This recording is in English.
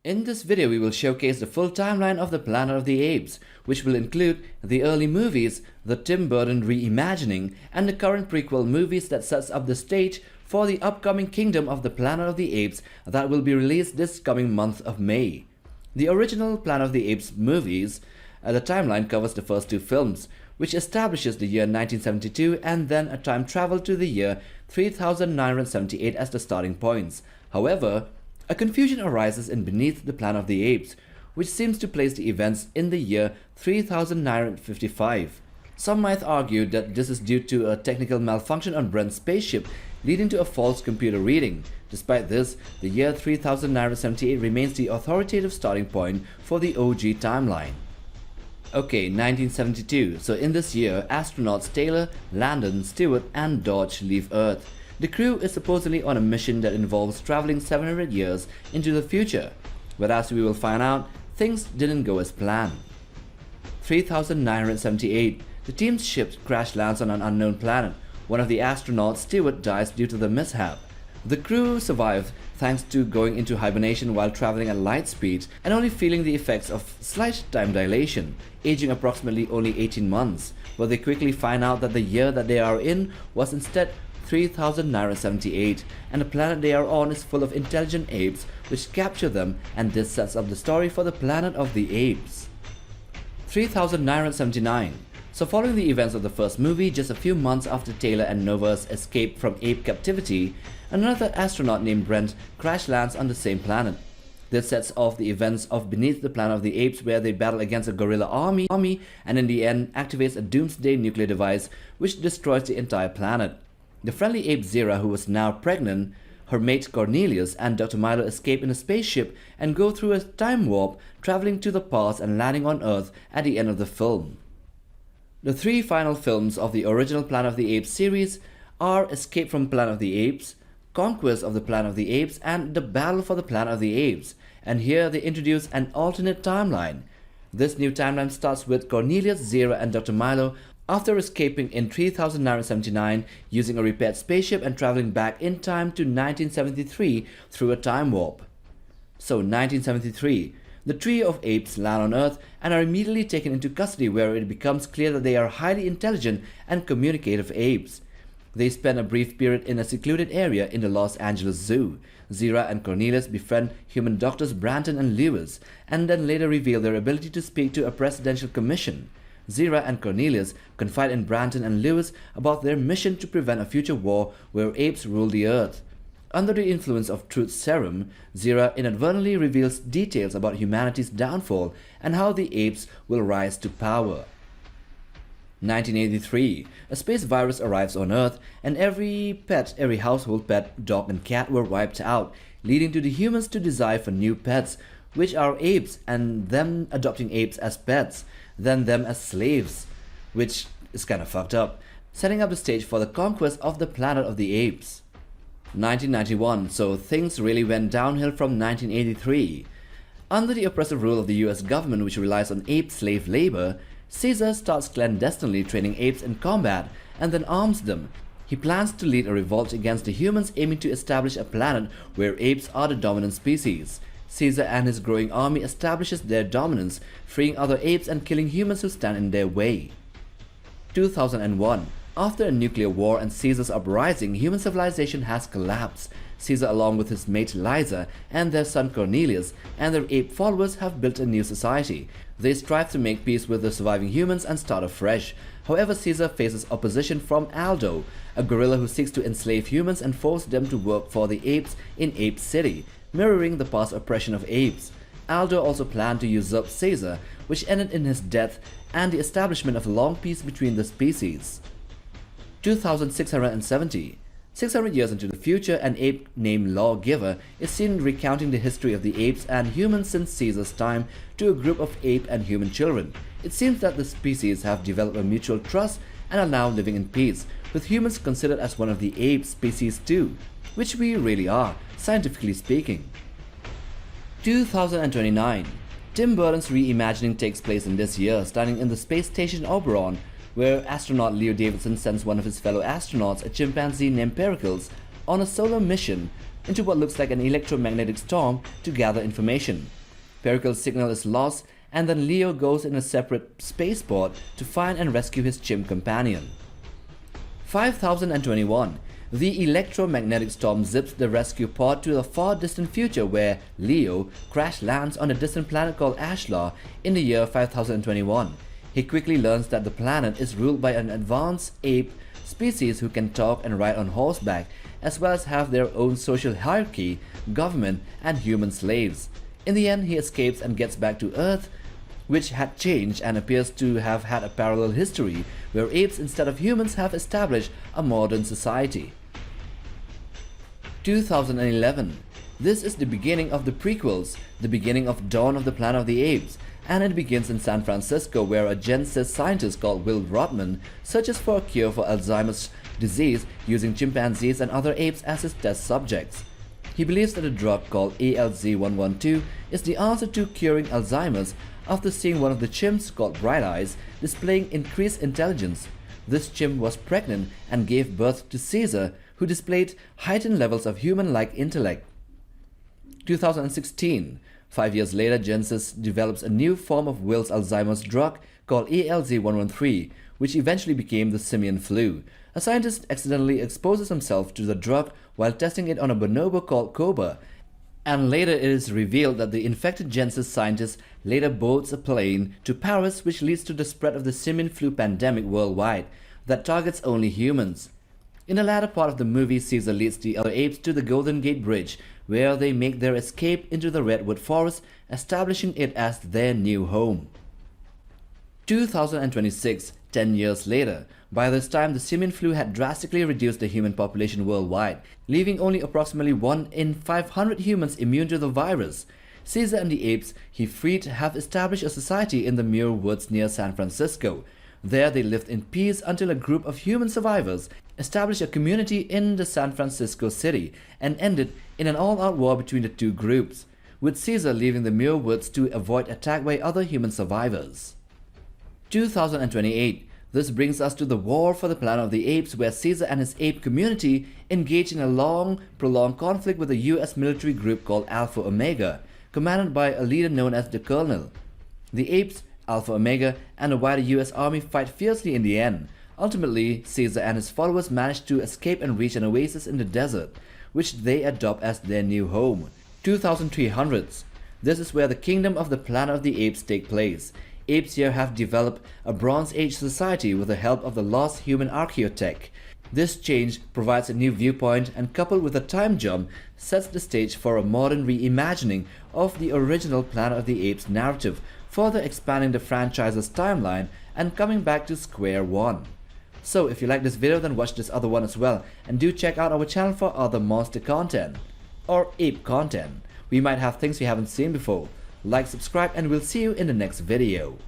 In this video, we will showcase the full timeline of the Planet of the Apes, which will include the early movies, the Tim Burton reimagining, and the current prequel movies that sets up the stage for the upcoming Kingdom of the Planet of the Apes that will be released this coming month of May. The original Planet of the Apes movies, the timeline covers the first two films, which establishes the year 1972 and then a time travel to the year 3978 as the starting points. However, a confusion arises in Beneath the Planet of the Apes, which seems to place the events in the year 3955. Some might argue that this is due to a technical malfunction on Brent's spaceship, leading to a false computer reading. Despite this, the year 3978 remains the authoritative starting point for the OG timeline. Okay, 1972. So in this year, astronauts Taylor, Landon, Stewart, and Dodge leave Earth. The crew is supposedly on a mission that involves traveling 700 years into the future, but as we will find out, things didn't go as planned. 3978. The team's ship crash lands on an unknown planet. One of the astronauts, Stewart, dies due to the mishap. The crew survive thanks to going into hibernation while traveling at light speed and only feeling the effects of slight time dilation, aging approximately only 18 months, but they quickly find out that the year that they are in was instead 3978, and the planet they are on is full of intelligent apes which capture them, and this sets up the story for the Planet of the Apes. 3979. So following the events of the first movie, just a few months after Taylor and Nova's escape from ape captivity, another astronaut named Brent crash lands on the same planet. This sets off the events of Beneath the Planet of the Apes, where they battle against a gorilla army and in the end activates a doomsday nuclear device which destroys the entire planet. The friendly ape Zira, who was now pregnant, her mate Cornelius, and Dr. Milo escape in a spaceship and go through a time warp, traveling to the past and landing on Earth at the end of the film. The three final films of the original Planet of the Apes series are Escape from Planet of the Apes, Conquest of the Planet of the Apes, and The Battle for the Planet of the Apes, and here they introduce an alternate timeline. This new timeline starts with Cornelius, Zira, and Dr. Milo after escaping in 3979 using a repaired spaceship and traveling back in time to 1973 through a time warp. So 1973, the trio of apes land on Earth and are immediately taken into custody, where it becomes clear that they are highly intelligent and communicative apes. They spend a brief period in a secluded area in the Los Angeles Zoo. Zira and Cornelius befriend human doctors Branton and Lewis, and then later reveal their ability to speak to a presidential commission. Zira and Cornelius confide in Branton and Lewis about their mission to prevent a future war where apes rule the Earth. Under the influence of truth serum, Zira inadvertently reveals details about humanity's downfall and how the apes will rise to power. 1983. A space virus arrives on Earth, and every household pet, dog and cat were wiped out, leading to the humans to desire for new pets, which are apes, and them adopting apes as pets, then them as slaves, which is kinda fucked up, setting up the stage for the conquest of the Planet of the Apes. 1991. So things really went downhill from 1983. Under the oppressive rule of the US government, which relies on ape slave labor, Caesar starts clandestinely training apes in combat and then arms them. He plans to lead a revolt against the humans, aiming to establish a planet where apes are the dominant species. Caesar and his growing army establishes their dominance, freeing other apes and killing humans who stand in their way. 2001. After a nuclear war and Caesar's uprising, human civilization has collapsed. Caesar, along with his mate Liza and their son Cornelius and their ape followers, have built a new society. They strive to make peace with the surviving humans and start afresh. However, Caesar faces opposition from Aldo, a gorilla who seeks to enslave humans and force them to work for the apes in Ape City, mirroring the past oppression of apes. Aldo also planned to usurp Caesar, which ended in his death and the establishment of a long peace between the species. 2670. 600 years into the future, an ape named Lawgiver is seen recounting the history of the apes and humans since Caesar's time to a group of ape and human children. It seems that the species have developed a mutual trust and are now living in peace, with humans considered as one of the ape species too, which we really are, scientifically speaking. 2029. Tim Burton's reimagining takes place in this year, starting in the space station Oberon, where astronaut Leo Davidson sends one of his fellow astronauts, a chimpanzee named Prequels, on a solo mission into what looks like an electromagnetic storm to gather information. Prequel's signal is lost, and then Leo goes in a separate spaceport to find and rescue his chimp companion. 5021. The electromagnetic storm zips the rescue pod to a far distant future where Leo crash lands on a distant planet called Ashlar in the year 5021. He quickly learns that the planet is ruled by an advanced ape species who can talk and ride on horseback, as well as have their own social hierarchy, government, and human slaves. In the end, he escapes and gets back to Earth, which had changed and appears to have had a parallel history where apes instead of humans have established a modern society. 2011. This is the beginning of the prequels, the beginning of Dawn of the Planet of the Apes, and it begins in San Francisco where a Genesis scientist called Will Rodman searches for a cure for Alzheimer's disease using chimpanzees and other apes as his test subjects. He believes that a drug called ALZ-112 is the answer to curing Alzheimer's after seeing one of the chimps called Bright Eyes displaying increased intelligence. This chimp was pregnant and gave birth to Caesar, who displayed heightened levels of human-like intellect. 2016. 5 years later, Genesis develops a new form of Will's Alzheimer's drug called ALZ-113, which eventually became the simian flu. A scientist accidentally exposes himself to the drug while testing it on a bonobo called Koba, and later it is revealed that the infected Genesis scientist later boards a plane to Paris, which leads to the spread of the simian flu pandemic worldwide that targets only humans. In the latter part of the movie, Caesar leads the other apes to the Golden Gate Bridge, where they make their escape into the Redwood Forest, establishing it as their new home. 2026, 10 years later. By this time, the simian flu had drastically reduced the human population worldwide, leaving only approximately 1 in 500 humans immune to the virus. Caesar and the apes he freed have established a society in the Muir Woods near San Francisco. There they lived in peace until a group of human survivors established a community in the San Francisco city and ended in an all-out war between the two groups, with Caesar leaving the Muir Woods to avoid attack by other human survivors. 2028. This brings us to the War for the Planet of the Apes, where Caesar and his ape community engage in a long, prolonged conflict with a US military group called Alpha Omega, commanded by a leader known as the Colonel. The apes, Alpha Omega, and the wider US Army fight fiercely in the end. Ultimately, Caesar and his followers manage to escape and reach an oasis in the desert, which they adopt as their new home. 2300s. This is where the kingdom of the Planet of the Apes take place. Apes here have developed a Bronze Age society with the help of the lost human archaeotech. This change provides a new viewpoint and, coupled with a time jump, sets the stage for a modern reimagining of the original Planet of the Apes narrative, further expanding the franchise's timeline and coming back to square one. So if you like this video, then watch this other one as well, and do check out our channel for other monster content or ape content. We might have things you haven't seen before. Like, subscribe, and we'll see you in the next video.